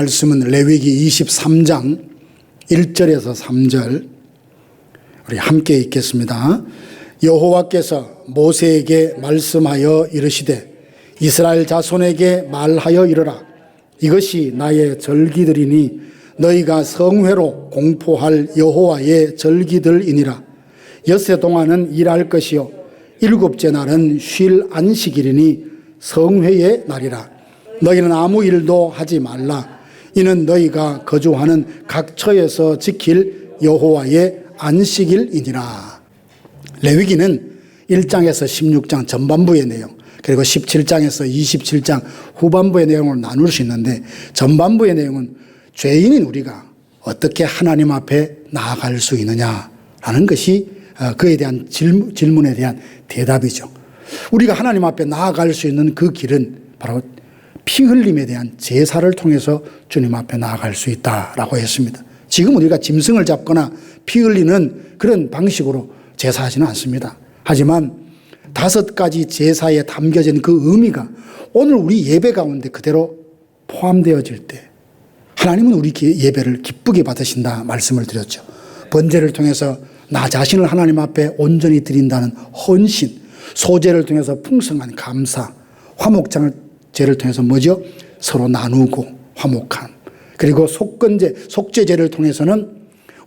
말씀은 레위기 23장 1절에서 3절 우리 함께 읽겠습니다. 여호와께서 모세에게 말씀하여 이르시되 이스라엘 자손에게 말하여 이르라. 이것이 나의 절기들이니 너희가 성회로 공포할 여호와의 절기들이니라. 엿새 동안은 일할 것이요 일곱째 날은 쉴 안식일이니 성회의 날이라. 너희는 아무 일도 하지 말라. 이는 너희가 거주하는 각 처에서 지킬 여호와의 안식일이니라. 레위기는 1장에서 16장 전반부의 내용, 그리고 17장에서 27장 후반부의 내용을 나눌 수 있는데, 전반부의 내용은 죄인인 우리가 어떻게 하나님 앞에 나아갈 수 있느냐라는 것이 그에 대한 질문에 대한 대답이죠. 우리가 하나님 앞에 나아갈 수 있는 그 길은 바로 피 흘림에 대한 제사를 통해서 주님 앞에 나아갈 수 있다라고 했습니다. 지금 우리가 짐승을 잡거나 피 흘리는 그런 방식으로 제사하지는 않습니다. 하지만 5가지 제사에 담겨진 그 의미가 오늘 우리 예배 가운데 그대로 포함되어질 때 하나님은 우리 예배를 기쁘게 받으신다 말씀을 드렸죠. 번제를 통해서 나 자신을 하나님 앞에 온전히 드린다는 헌신, 소제를 통해서 풍성한 감사, 화목제를 통해서 뭐죠? 서로 나누고 화목함, 그리고 속죄제를 통해서는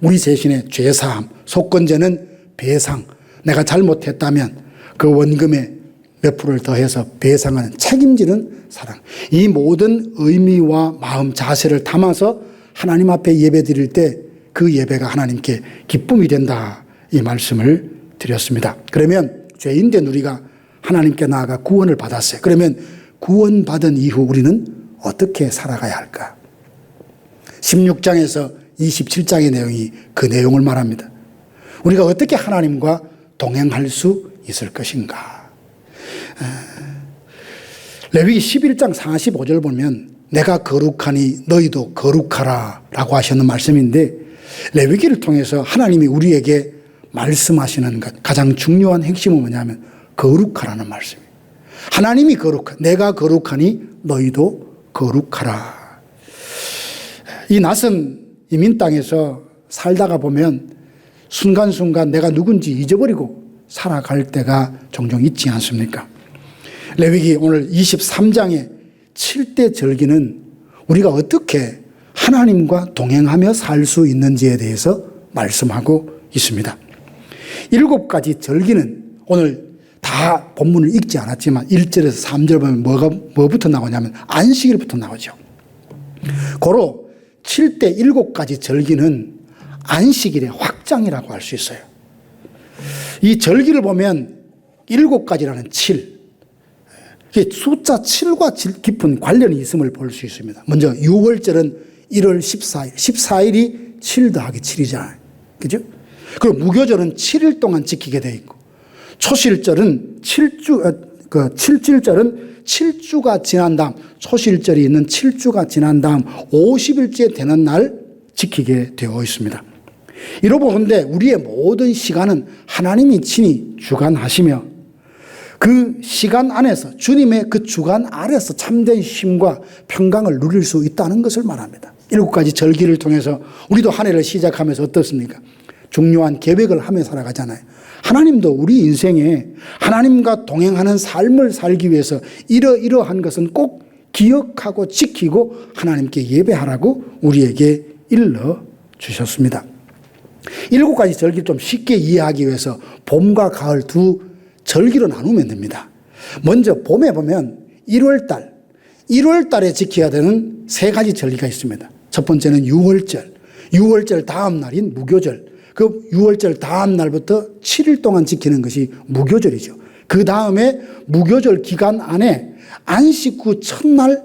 우리 자신의 죄사함, 속건제는 배상, 내가 잘못했다면 그 원금에 몇 프로를 더해서 배상하는 책임지는 사랑, 이 모든 의미와 마음 자세를 담아서 하나님 앞에 예배 드릴 때 그 예배가 하나님께 기쁨이 된다, 이 말씀을 드렸습니다. 그러면 죄인된 우리가 하나님께 나아가 구원을 받았어요. 그러면 구원받은 이후 우리는 어떻게 살아가야 할까? 16장에서 27장의 내용이 그 내용을 말합니다. 우리가 어떻게 하나님과 동행할 수 있을 것인가? 레위기 11장 45절 보면 내가 거룩하니 너희도 거룩하라 라고 하시는 말씀인데, 레위기를 통해서 하나님이 우리에게 말씀하시는 것, 가장 중요한 핵심은 뭐냐면 거룩하라는 말씀이에요. 하나님이 내가 거룩하니 너희도 거룩하라. 이 낯선 이민 땅에서 살다가 보면 순간순간 내가 누군지 잊어버리고 살아갈 때가 종종 있지 않습니까? 레위기 오늘 23장의 7대 절기는 우리가 어떻게 하나님과 동행하며 살 수 있는지에 대해서 말씀하고 있습니다. 7가지 절기는 오늘 다 본문을 읽지 않았지만 1절에서 3절 보면 뭐부터 나오냐면 안식일부터 나오죠. 고로 7대 7가지 절기는 안식일의 확장이라고 할 수 있어요. 이 절기를 보면 7가지라는 7, 숫자 7과 깊은 관련이 있음을 볼 수 있습니다. 먼저 6월절은 1월 14일, 14일이 7 더하기 7이잖아요. 그죠? 그리고 무교절은 7일 동안 지키게 되어 있고, 초실절은 7주절은 7주가 지난 다음, 초실절이 있는 7주가 지난 다음 50일째 되는 날 지키게 되어 있습니다. 이로 보건대 우리의 모든 시간은 하나님이 친히 주관하시며 그 시간 안에서, 주님의 그 주관 아래서 참된 쉼과 평강을 누릴 수 있다는 것을 말합니다. 7가지 절기를 통해서 우리도 한 해를 시작하면서 어떻습니까? 중요한 계획을 하며 살아가잖아요. 하나님도 우리 인생에 하나님과 동행하는 삶을 살기 위해서 이러이러한 것은 꼭 기억하고 지키고 하나님께 예배하라고 우리에게 일러주셨습니다. 7가지 절기를 좀 쉽게 이해하기 위해서 봄과 가을 두 절기로 나누면 됩니다. 먼저 봄에 보면 1월달에 지켜야 되는 3가지 절기가 있습니다. 첫 번째는 6월절 다음 날인 무교절, 그 6월절 다음 날부터 7일 동안 지키는 것이 무교절이죠. 그 다음에 무교절 기간 안에 안식 후 첫날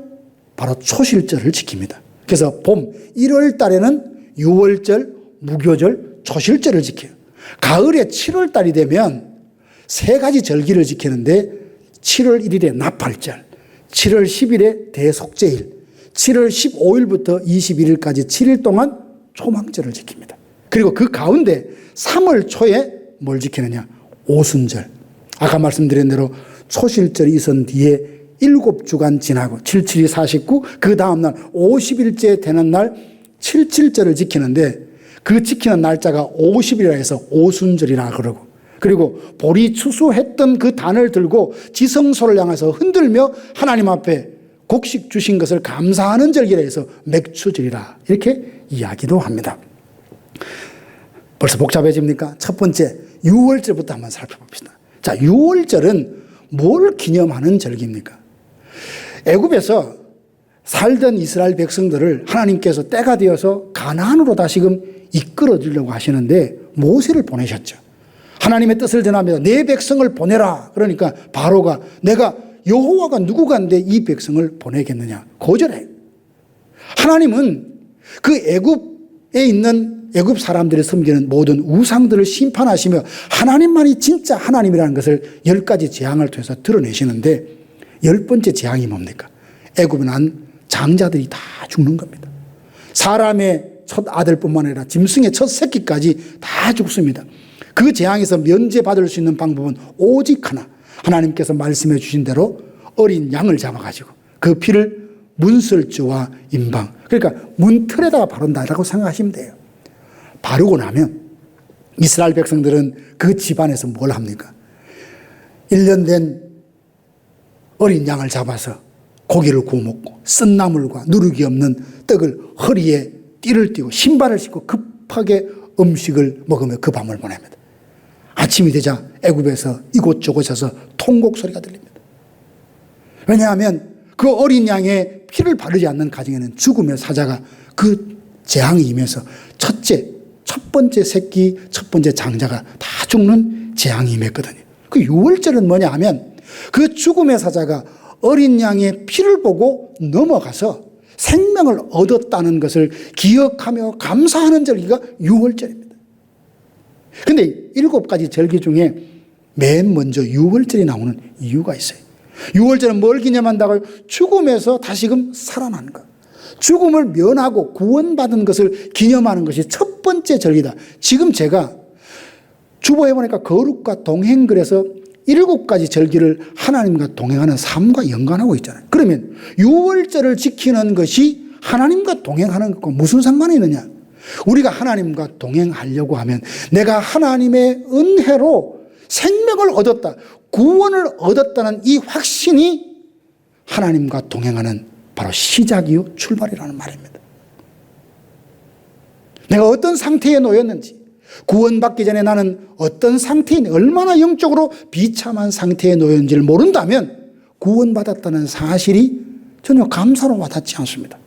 바로 초실절을 지킵니다. 그래서 봄 1월 달에는 6월절, 무교절, 초실절을 지켜요. 가을에 7월 달이 되면 3가지 절기를 지키는데 7월 1일에 나팔절, 7월 10일에 대속죄일, 7월 15일부터 21일까지 7일 동안 초막절을 지킵니다. 그리고 그 가운데 3월 초에 뭘 지키느냐? 오순절. 아까 말씀드린 대로 초실절이 있은 뒤에 7주간 지나고 77이 49, 그 다음날 50일째 되는 날 77절을 지키는데 그 지키는 날짜가 50일이라 해서 오순절이라 그러고, 그리고 보리 추수했던 그 단을 들고 지성소를 향해서 흔들며 하나님 앞에 곡식 주신 것을 감사하는 절기라 해서 맥추절이라 이렇게 이야기도 합니다. 벌써 복잡해집니까? 첫 번째 6월절부터 한번 살펴봅시다. 자, 6월절은 뭘 기념하는 절기입니까? 애굽에서 살던 이스라엘 백성들을 하나님께서 때가 되어서 가나안으로 다시금 이끌어 주려고 하시는데 모세를 보내셨죠. 하나님의 뜻을 전합니다. 내 백성을 보내라. 그러니까 바로가 내가 여호와가 누구간데 이 백성을 보내겠느냐 거절해요. 하나님은 그 애굽에 있는 애굽 사람들이 섬기는 모든 우상들을 심판하시며 하나님만이 진짜 하나님이라는 것을 10가지 재앙을 통해서 드러내시는데 10번째 재앙이 뭡니까? 애굽에 난 장자들이 다 죽는 겁니다. 사람의 첫 아들뿐만 아니라 짐승의 첫 새끼까지 다 죽습니다. 그 재앙에서 면제받을 수 있는 방법은 오직 하나, 하나님께서 말씀해 주신 대로 어린 양을 잡아가지고 그 피를 문설주와 임방, 그러니까 문틀에다가 바른다라고 생각하시면 돼요. 바르고 나면 이스라엘 백성들은 그 집안에서 뭘 합니까? 1년 된 어린 양을 잡아서 고기를 구워 먹고 쓴나물과 누룩이 없는 떡을 허리에 띠를 띠고 신발을 신고 급하게 음식을 먹으며 그 밤을 보냅니다. 아침이 되자 애굽에서 이곳저곳에서 통곡 소리가 들립니다. 왜냐하면 그 어린 양의 피를 바르지 않는 가정에는 죽음의 사자가 그 재앙이 임해서 첫 번째 새끼, 첫 번째 장자가 다 죽는 재앙이 임했거든요. 그 6월절은 뭐냐 하면 그 죽음의 사자가 어린 양의 피를 보고 넘어가서 생명을 얻었다는 것을 기억하며 감사하는 절기가 6월절입니다. 그런데 7가지 절기 중에 맨 먼저 6월절이 나오는 이유가 있어요. 6월절은 뭘 기념한다고요? 죽음에서 다시금 살아난 것. 죽음을 면하고 구원받은 것을 기념하는 것이 첫 번째 절기다. 지금 제가 주보해보니까 거룩과 동행글에서 7가지 절기를 하나님과 동행하는 삶과 연관하고 있잖아요. 그러면 6월절을 지키는 것이 하나님과 동행하는 것과 무슨 상관이 있느냐? 우리가 하나님과 동행하려고 하면 내가 하나님의 은혜로 생명을 얻었다, 구원을 얻었다는 이 확신이 하나님과 동행하는 바로 시작이요 출발이라는 말입니다. 내가 어떤 상태에 놓였는지, 구원받기 전에 나는 어떤 상태인, 얼마나 영적으로 비참한 상태에 놓였는지를 모른다면 구원받았다는 사실이 전혀 감사로 와닿지 않습니다.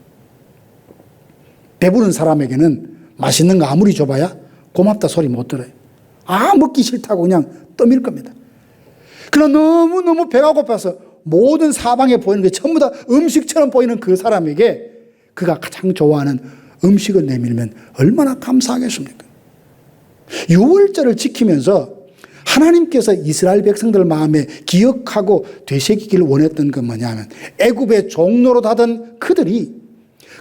배부른 사람에게는 맛있는 거 아무리 줘봐야 고맙다 소리 못 들어요. 먹기 싫다고 그냥 떠밀 겁니다. 그러나 너무너무 배가 고파서 모든 사방에 보이는 게 전부 다 음식처럼 보이는 그 사람에게 그가 가장 좋아하는 음식을 내밀면 얼마나 감사하겠습니까? 6월절을 지키면서 하나님께서 이스라엘 백성들 마음에 기억하고 되새기기를 원했던 건 뭐냐면 애굽의 종로로 하던 그들이,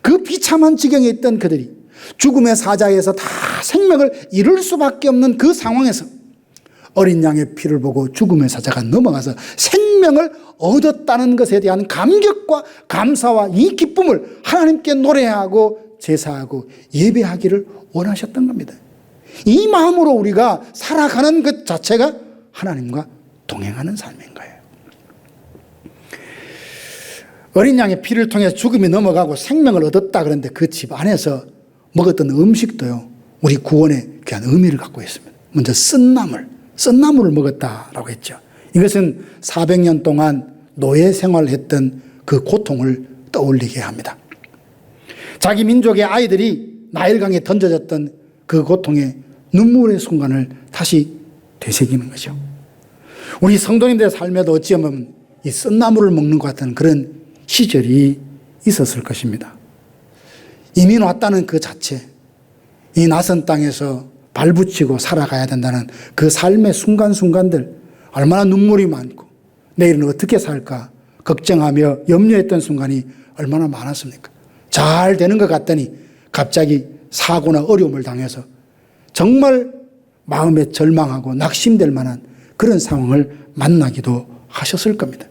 그 비참한 지경에 있던 그들이 죽음의 사자에서 다 생명을 잃을 수밖에 없는 그 상황에서 어린 양의 피를 보고 죽음의 사자가 넘어가서 생명을 얻었다는 것에 대한 감격과 감사와 이 기쁨을 하나님께 노래하고 제사하고 예배하기를 원하셨던 겁니다. 이 마음으로 우리가 살아가는 것 자체가 하나님과 동행하는 삶인 거예요. 어린 양의 피를 통해 죽음이 넘어가고 생명을 얻었다 그런데 그 집 안에서 먹었던 음식도요, 우리 구원에 귀한 의미를 갖고 있습니다. 먼저 쓴나물을 먹었다라고 했죠. 이것은 400년 동안 노예 생활을 했던 그 고통을 떠올리게 합니다. 자기 민족의 아이들이 나일강에 던져졌던 그 고통의 눈물의 순간을 다시 되새기는 거죠. 우리 성도님들의 삶에도 어찌하면 이 쓴나물을 먹는 것 같은 그런 시절이 있었을 것입니다. 이민 왔다는 그 자체, 이 낯선 땅에서 발붙이고 살아가야 된다는 그 삶의 순간순간들, 얼마나 눈물이 많고 내일은 어떻게 살까 걱정하며 염려했던 순간이 얼마나 많았습니까? 잘 되는 것 같더니 갑자기 사고나 어려움을 당해서 정말 마음에 절망하고 낙심될 만한 그런 상황을 만나기도 하셨을 겁니다.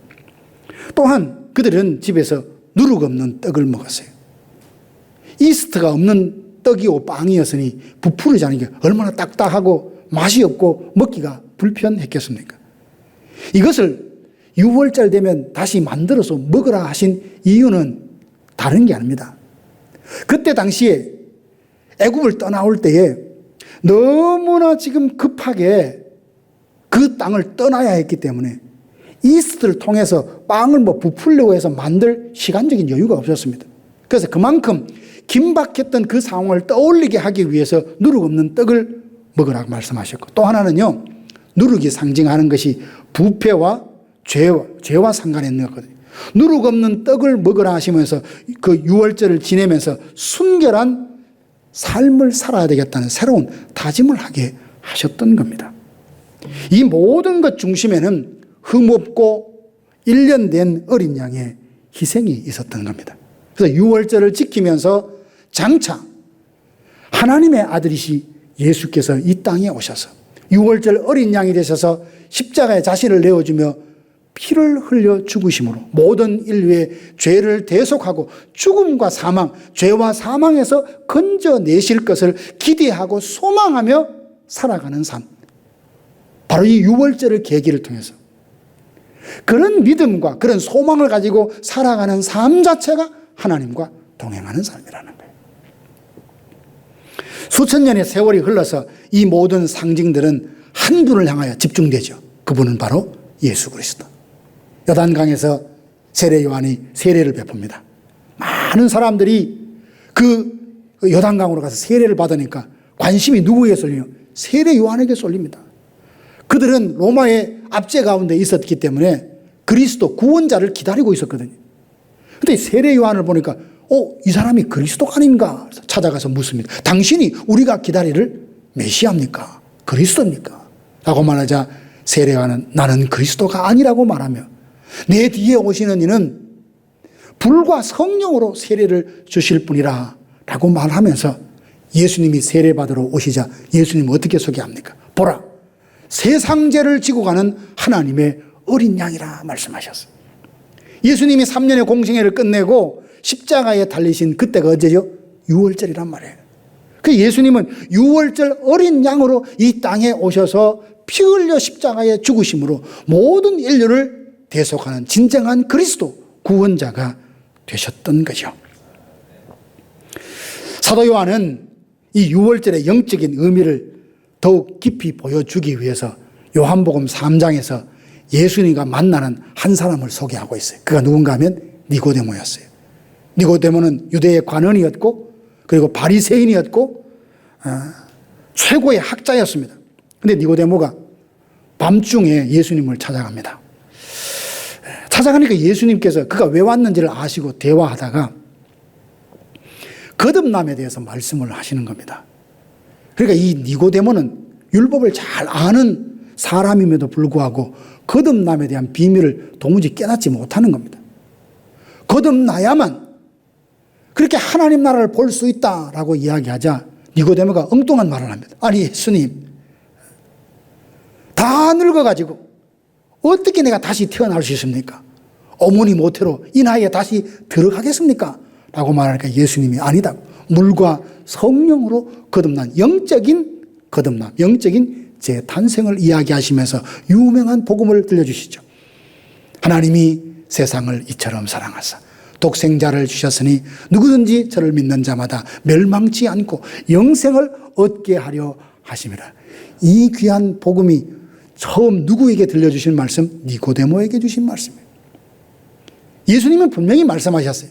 또한 그들은 집에서 누룩 없는 떡을 먹었어요. 이스트가 없는 떡이고 빵이었으니 부풀지 않으니까 얼마나 딱딱하고 맛이 없고 먹기가 불편했겠습니까? 이것을 6월절 되면 다시 만들어서 먹으라 하신 이유는 다른 게 아닙니다. 그때 당시에 애굽을 떠나올 때에 너무나 지금 급하게 그 땅을 떠나야 했기 때문에 이스트를 통해서 빵을 부풀려고 해서 만들 시간적인 여유가 없었습니다. 그래서 그만큼 긴박했던 그 상황을 떠올리게 하기 위해서 누룩 없는 떡을 먹으라고 말씀하셨고, 또 하나는요, 누룩이 상징하는 것이 부패와 죄와 상관이 있는 거거든요. 누룩 없는 떡을 먹으라 하시면서 그 유월절을 지내면서 순결한 삶을 살아야 되겠다는 새로운 다짐을 하게 하셨던 겁니다. 이 모든 것 중심에는 흠없고 1년 된 어린 양의 희생이 있었던 겁니다. 그래서 유월절을 지키면서 장차 하나님의 아들이시 예수께서 이 땅에 오셔서 유월절 어린 양이 되셔서 십자가에 자신을 내어주며 피를 흘려 죽으심으로 모든 인류의 죄를 대속하고 죽음과 사망, 죄와 사망에서 건져내실 것을 기대하고 소망하며 살아가는 삶. 바로 이 유월절을 계기를 통해서 그런 믿음과 그런 소망을 가지고 살아가는 삶 자체가 하나님과 동행하는 삶이라는 거예요. 수천 년의 세월이 흘러서 이 모든 상징들은 한 분을 향하여 집중되죠. 그분은 바로 예수 그리스도. 요단강에서 세례 요한이 세례를 베풉니다. 많은 사람들이 그 요단강으로 가서 세례를 받으니까 관심이 누구에게 쏠리요? 세례 요한에게 쏠립니다. 그들은 로마의 압제 가운데 있었기 때문에 그리스도 구원자를 기다리고 있었거든요. 그런데 세례 요한을 보니까 이 사람이 그리스도가 아닌가 찾아가서 묻습니다. 당신이 우리가 기다릴 메시아입니까? 그리스도입니까? 라고 말하자 세례 요한은 나는 그리스도가 아니라고 말하며 내 뒤에 오시는 이는 불과 성령으로 세례를 주실 분이라 라고 말하면서 예수님이 세례받으러 오시자 예수님은 어떻게 소개합니까? 보라, 세상 죄를 지고 가는 하나님의 어린 양이라 말씀하셨어요. 예수님이 3년의 공생애를 끝내고 십자가에 달리신 그때가 언제죠? 유월절이란 말이에요. 그 예수님은 유월절 어린 양으로 이 땅에 오셔서 피 흘려 십자가에 죽으심으로 모든 인류를 대속하는 진정한 그리스도 구원자가 되셨던 거죠. 사도 요한은 이 유월절의 영적인 의미를 더욱 깊이 보여주기 위해서 요한복음 3장에서 예수님과 만나는 한 사람을 소개하고 있어요. 그가 누군가 하면 니고데모였어요. 니고데모는 유대의 관원이었고 그리고 바리새인이었고 최고의 학자였습니다. 그런데 니고데모가 밤중에 예수님을 찾아갑니다. 찾아가니까 예수님께서 그가 왜 왔는지를 아시고 대화하다가 거듭남에 대해서 말씀을 하시는 겁니다. 그러니까 이 니고데모는 율법을 잘 아는 사람임에도 불구하고 거듭남에 대한 비밀을 도무지 깨닫지 못하는 겁니다. 거듭나야만 그렇게 하나님 나라를 볼 수 있다라고 이야기하자 니고데모가 엉뚱한 말을 합니다. 아니 예수님, 다 늙어가지고 어떻게 내가 다시 태어날 수 있습니까? 어머니 모태로 이 나이에 다시 들어가겠습니까? 라고 말하니까 예수님이 아니다. 물과 성령으로 거듭난 영적인 거듭남, 영적인 재탄생을 이야기하시면서 유명한 복음을 들려주시죠. 하나님이 세상을 이처럼 사랑하사 독생자를 주셨으니 누구든지 저를 믿는 자마다 멸망치 않고 영생을 얻게 하려 하심이라. 이 귀한 복음이 처음 누구에게 들려주신 말씀? 니고데모에게 주신 말씀이에요. 예수님은 분명히 말씀하셨어요.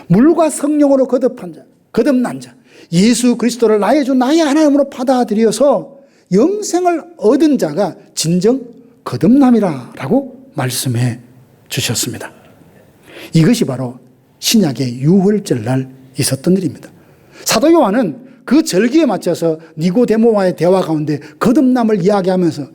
물과 성령으로 거듭한 자, 거듭난 자, 예수 그리스도를 나의 주 나의 하나님으로 받아들여서 영생을 얻은 자가 진정 거듭남이라 라고 말씀해 주셨습니다. 이것이 바로 신약의 유월절날 있었던 일입니다. 사도 요한은 그 절기에 맞춰서 니고데모와의 대화 가운데 거듭남을 이야기하면서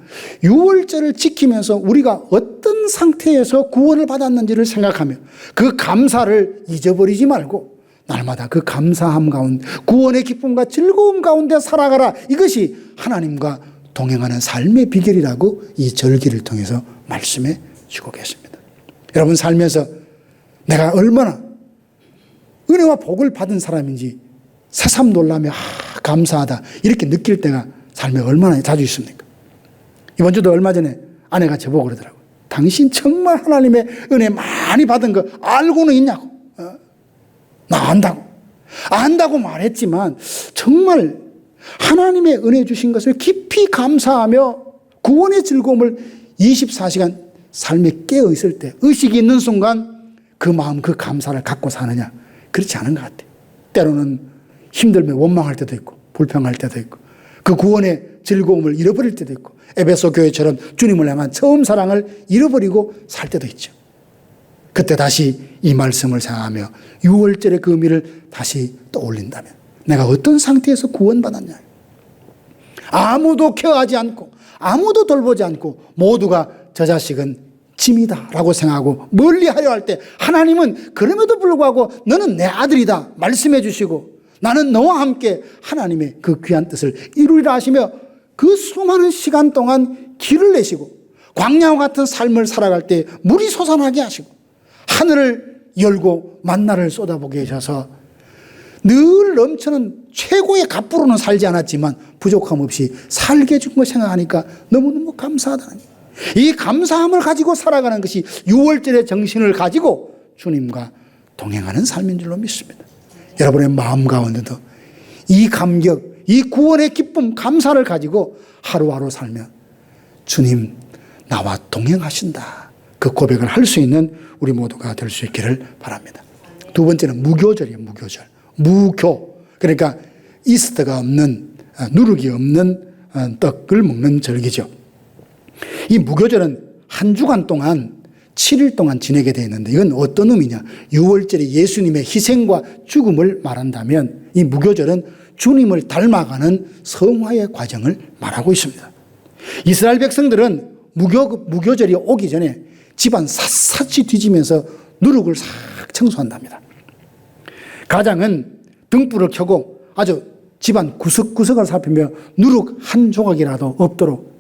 유월절을 지키면서 우리가 어떤 상태에서 구원을 받았는지를 생각하며 그 감사를 잊어버리지 말고 날마다 그 감사함 가운데 구원의 기쁨과 즐거움 가운데 살아가라. 이것이 하나님과 동행하는 삶의 비결이라고 이 절기를 통해서 말씀해 주고 계십니다. 여러분 살면서 내가 얼마나 은혜와 복을 받은 사람인지 새삼 놀라며 감사하다 이렇게 느낄 때가 삶에 얼마나 자주 있습니까? 이번 주도 얼마 전에 아내가 저보고 그러더라고요. 당신 정말 하나님의 은혜 많이 받은 거 알고는 있냐고. 나 안다고. 안다고 말했지만 정말 하나님의 은혜 주신 것을 깊이 감사하며 구원의 즐거움을 24시간 삶에 깨어 있을 때 의식이 있는 순간 그 마음 그 감사를 갖고 사느냐? 그렇지 않은 것 같아요. 때로는 힘들면 원망할 때도 있고 불평할 때도 있고 그 구원의 즐거움을 잃어버릴 때도 있고 에베소 교회처럼 주님을 향한 처음 사랑을 잃어버리고 살 때도 있죠. 그때 다시 이 말씀을 생각하며 6월절의 그 의미를 다시 떠올린다면 내가 어떤 상태에서 구원받았냐. 아무도 케어하지 않고 아무도 돌보지 않고 모두가 저 자식은 짐이다 라고 생각하고 멀리하려 할 때 하나님은 그럼에도 불구하고 너는 내 아들이다 말씀해 주시고 나는 너와 함께 하나님의 그 귀한 뜻을 이루리라 하시며 그 수많은 시간 동안 길을 내시고 광야와 같은 삶을 살아갈 때 물이 솟아나게 하시고 하늘을 열고 만나를 쏟아보게 하셔서 늘 넘치는 최고의 갑부로는 살지 않았지만 부족함 없이 살게 해준 거 생각하니까 너무너무 감사하다는 거예요. 이 감사함을 가지고 살아가는 것이 6월절의 정신을 가지고 주님과 동행하는 삶인 줄로 믿습니다. 여러분의 마음 가운데도 이 감격, 이 구원의 기쁨, 감사를 가지고 하루하루 살면 주님 나와 동행하신다. 그 고백을 할 수 있는 우리 모두가 될 수 있기를 바랍니다. 두 번째는 무교절이에요. 무교절. 무교. 그러니까 이스트가 없는 누룩이 없는 떡을 먹는 절기죠. 이 무교절은 한 주간 동안 7일 동안 지내게 되어 있는데 이건 어떤 의미냐. 6월절이 예수님의 희생과 죽음을 말한다면 이 무교절은 주님을 닮아가는 성화의 과정을 말하고 있습니다. 이스라엘 백성들은 무교절이 오기 전에 집안 샅샅이 뒤지면서 누룩을 싹 청소한답니다. 가장은 등불을 켜고 아주 집안 구석구석을 살피며 누룩 한 조각이라도 없도록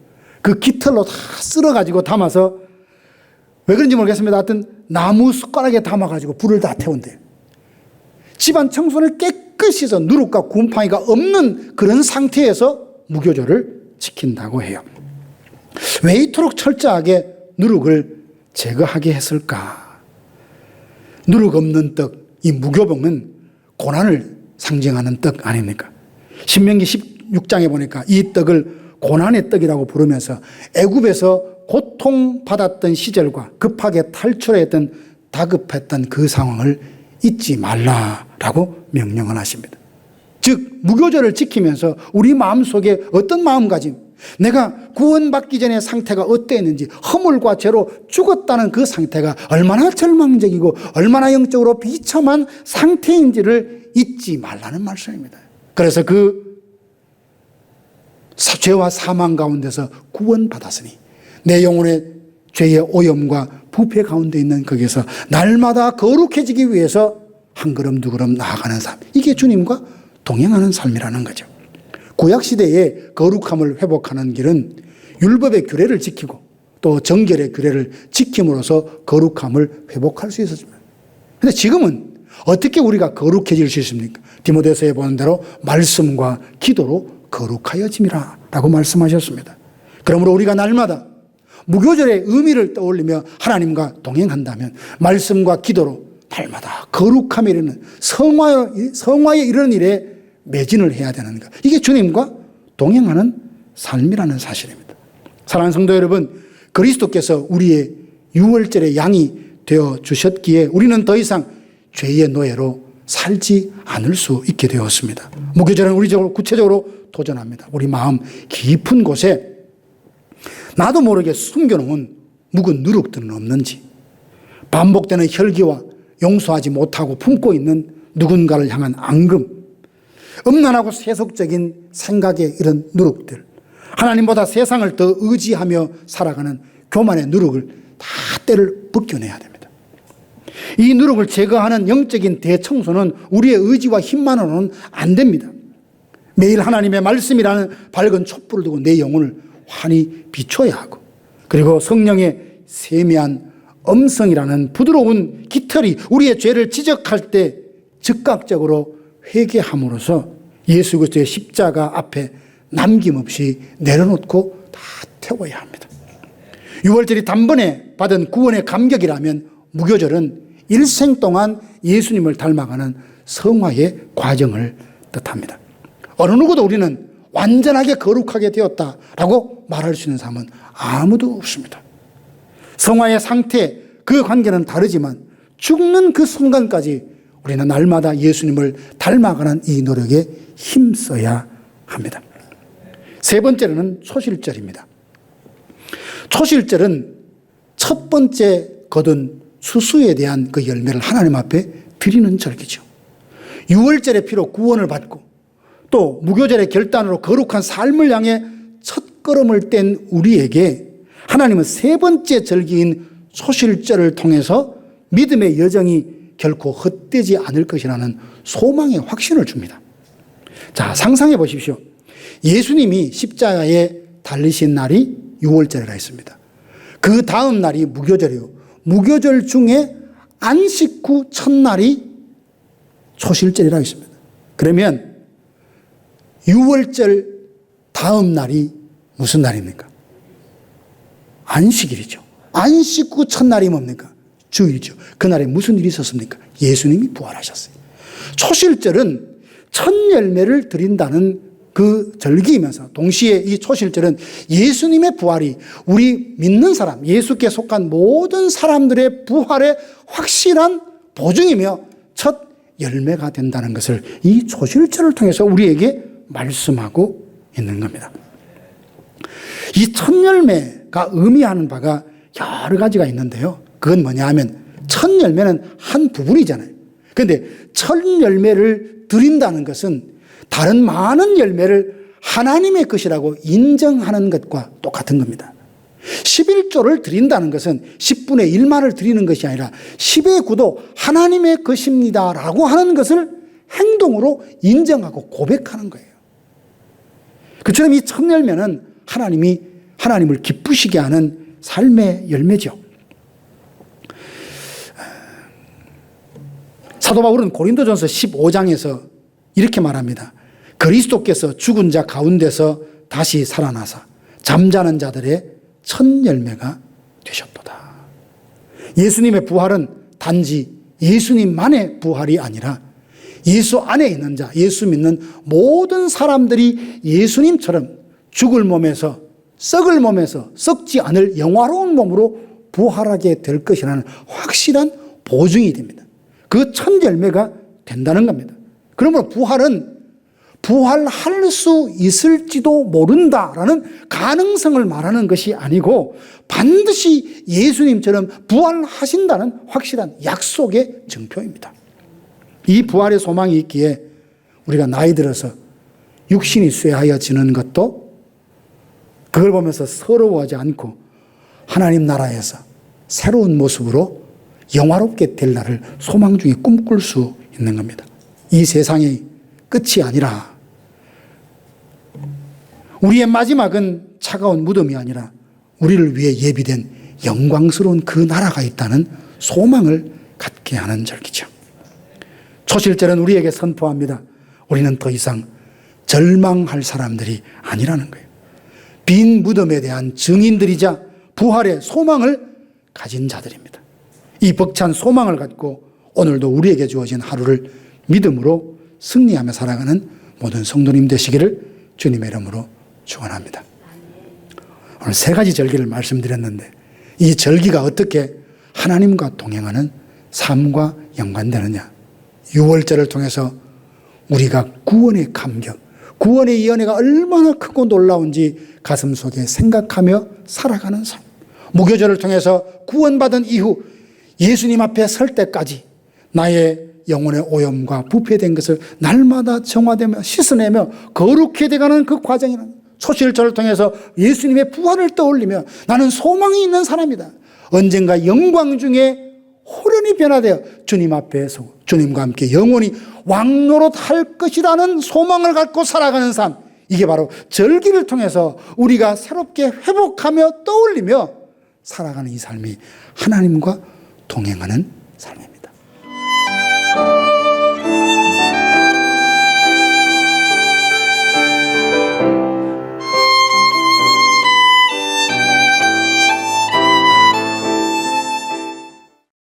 그 깃털로 다 쓸어가지고 담아서 왜 그런지 모르겠습니다. 하여튼 나무 숟가락에 담아가지고 불을 다 태운대요. 집안 청소를 깨끗이 해서 누룩과 곰팡이가 없는 그런 상태에서 무교절을 지킨다고 해요. 왜 이토록 철저하게 누룩을 제거하게 했을까? 누룩 없는 떡, 이 무교봉은 고난을 상징하는 떡 아닙니까? 신명기 16장에 보니까 이 떡을 고난의 떡이라고 부르면서 애굽에서 고통받았던 시절과 급하게 탈출했던 다급했던 그 상황을 잊지 말라라고 명령을 하십니다. 즉 무교절을 지키면서 우리 마음속에 어떤 마음가짐, 내가 구원받기 전의 상태가 어땠는지 허물과 죄로 죽었다는 그 상태가 얼마나 절망적이고 얼마나 영적으로 비참한 상태인지를 잊지 말라는 말씀입니다. 그래서 그 죄와 사망 가운데서 구원받았으니 내 영혼의 죄의 오염과 부패 가운데 있는 거기에서 날마다 거룩해지기 위해서 한 걸음 두 걸음 나아가는 삶, 이게 주님과 동행하는 삶이라는 거죠. 구약시대의 거룩함을 회복하는 길은 율법의 규례를 지키고 또 정결의 규례를 지킴으로써 거룩함을 회복할 수 있었습니다. 그런데 지금은 어떻게 우리가 거룩해질 수 있습니까? 디모데서에 보는 대로 말씀과 기도로 거룩하여짐이라 라고 말씀하셨습니다. 그러므로 우리가 날마다 무교절의 의미를 떠올리며 하나님과 동행한다면 말씀과 기도로 날마다 거룩함에 이르는 성화에 이르는 일에 매진을 해야 되는 것. 이게 주님과 동행하는 삶이라는 사실입니다. 사랑하는 성도 여러분, 그리스도께서 우리의 6월절의 양이 되어 주셨기에 우리는 더 이상 죄의 노예로 살지 않을 수 있게 되었습니다. 무교절은 우리 구체적으로 도전합니다. 우리 마음 깊은 곳에 나도 모르게 숨겨놓은 묵은 누룩들은 없는지, 반복되는 혈기와 용서하지 못하고 품고 있는 누군가를 향한 앙금, 음란하고 세속적인 생각의 이런 누룩들, 하나님보다 세상을 더 의지하며 살아가는 교만의 누룩을 다 때를 벗겨내야 됩니다. 이 누룩을 제거하는 영적인 대청소는 우리의 의지와 힘만으로는 안 됩니다. 매일 하나님의 말씀이라는 밝은 촛불을 두고 내 영혼을 환히 비춰야 하고, 그리고 성령의 세미한 음성이라는 부드러운 깃털이 우리의 죄를 지적할 때 즉각적으로 회개함으로써 예수 그리스도의 십자가 앞에 남김없이 내려놓고 다 태워야 합니다. 유월절이 단번에 받은 구원의 감격이라면 무교절은 일생 동안 예수님을 닮아가는 성화의 과정을 뜻합니다. 어느 누구도 우리는 완전하게 거룩하게 되었다라고 말할 수 있는 사람은 아무도 없습니다. 성화의 상태, 그 관계는 다르지만 죽는 그 순간까지 우리는 날마다 예수님을 닮아가는 이 노력에 힘써야 합니다. 세 번째로는 초실절입니다. 초실절은 첫 번째 거둔 수수에 대한 그 열매를 하나님 앞에 드리는 절기죠. 유월절의 피로 구원을 받고 또 무교절의 결단으로 거룩한 삶을 향해 첫걸음을 뗀 우리에게 하나님은 세 번째 절기인 초실절을 통해서 믿음의 여정이 결코 헛되지 않을 것이라는 소망의 확신을 줍니다. 자, 상상해 보십시오. 예수님이 십자가에 달리신 날이 유월절이라 했습니다. 그 다음 날이 무교절이요. 무교절 중에 안식 후 첫날이 초실절이라 했습니다. 그러면 유월절 다음 날이 무슨 날입니까? 안식일이죠. 안식 후 첫날이 뭡니까? 주일이죠. 그날에 무슨 일이 있었습니까? 예수님이 부활하셨어요. 초실절은 첫 열매를 드린다는 그 절기이면서 동시에 이 초실절은 예수님의 부활이 우리 믿는 사람, 예수께 속한 모든 사람들의 부활의 확실한 보증이며 첫 열매가 된다는 것을 이 초실절을 통해서 우리에게 말씀하고 있는 겁니다. 이 첫 열매가 의미하는 바가 여러 가지가 있는데요. 그건 뭐냐 하면 첫 열매는 한 부분이잖아요. 그런데 첫 열매를 드린다는 것은 다른 많은 열매를 하나님의 것이라고 인정하는 것과 똑같은 겁니다. 11조를 드린다는 것은 10분의 1만을 드리는 것이 아니라 10의 9도 하나님의 것입니다라고 하는 것을 행동으로 인정하고 고백하는 거예요. 그처럼 이 첫 열매는 하나님을 기쁘시게 하는 삶의 열매죠. 사도 바울은 고린도전서 15장에서 이렇게 말합니다. 그리스도께서 죽은 자 가운데서 다시 살아나사 잠자는 자들의 첫 열매가 되셨도다. 예수님의 부활은 단지 예수님만의 부활이 아니라 예수 안에 있는 자, 예수 믿는 모든 사람들이 예수님처럼 죽을 몸에서 썩을 몸에서 썩지 않을 영화로운 몸으로 부활하게 될 것이라는 확실한 보증이 됩니다. 그 첫 열매가 된다는 겁니다. 그러므로 부활은 부활할 수 있을지도 모른다라는 가능성을 말하는 것이 아니고 반드시 예수님처럼 부활하신다는 확실한 약속의 증표입니다. 이 부활의 소망이 있기에 우리가 나이 들어서 육신이 쇠하여 지는 것도 그걸 보면서 서러워하지 않고 하나님 나라에서 새로운 모습으로 영화롭게 될 날을 소망 중에 꿈꿀 수 있는 겁니다. 이 세상이 끝이 아니라 우리의 마지막은 차가운 무덤이 아니라 우리를 위해 예비된 영광스러운 그 나라가 있다는 소망을 갖게 하는 절기죠. 초실절은 우리에게 선포합니다. 우리는 더 이상 절망할 사람들이 아니라는 거예요. 빈 무덤에 대한 증인들이자 부활의 소망을 가진 자들입니다. 이 벅찬 소망을 갖고 오늘도 우리에게 주어진 하루를 믿음으로 승리하며 살아가는 모든 성도님 되시기를 주님의 이름으로 축원합니다. 오늘 세 가지 절기를 말씀드렸는데 이 절기가 어떻게 하나님과 동행하는 삶과 연관되느냐. 유월절을 통해서 우리가 구원의 감격, 구원의 이 은혜가 얼마나 크고 놀라운지 가슴 속에 생각하며 살아가는 삶. 무교절을 통해서 구원받은 이후 예수님 앞에 설 때까지 나의 영혼의 오염과 부패된 것을 날마다 정화되며 씻어내며 거룩해 돼가는 그 과정이라는 초실절을 통해서 예수님의 부활을 떠올리며 나는 소망이 있는 사람이다. 언젠가 영광 중에 호련히 변화되어 주님 앞에 서고 주님과 함께 영원히 왕노릇할 것이라는 소망을 갖고 살아가는 삶. 이게 바로 절기를 통해서 우리가 새롭게 회복하며 떠올리며 살아가는 이 삶이 하나님과 동행하는 삶입니다.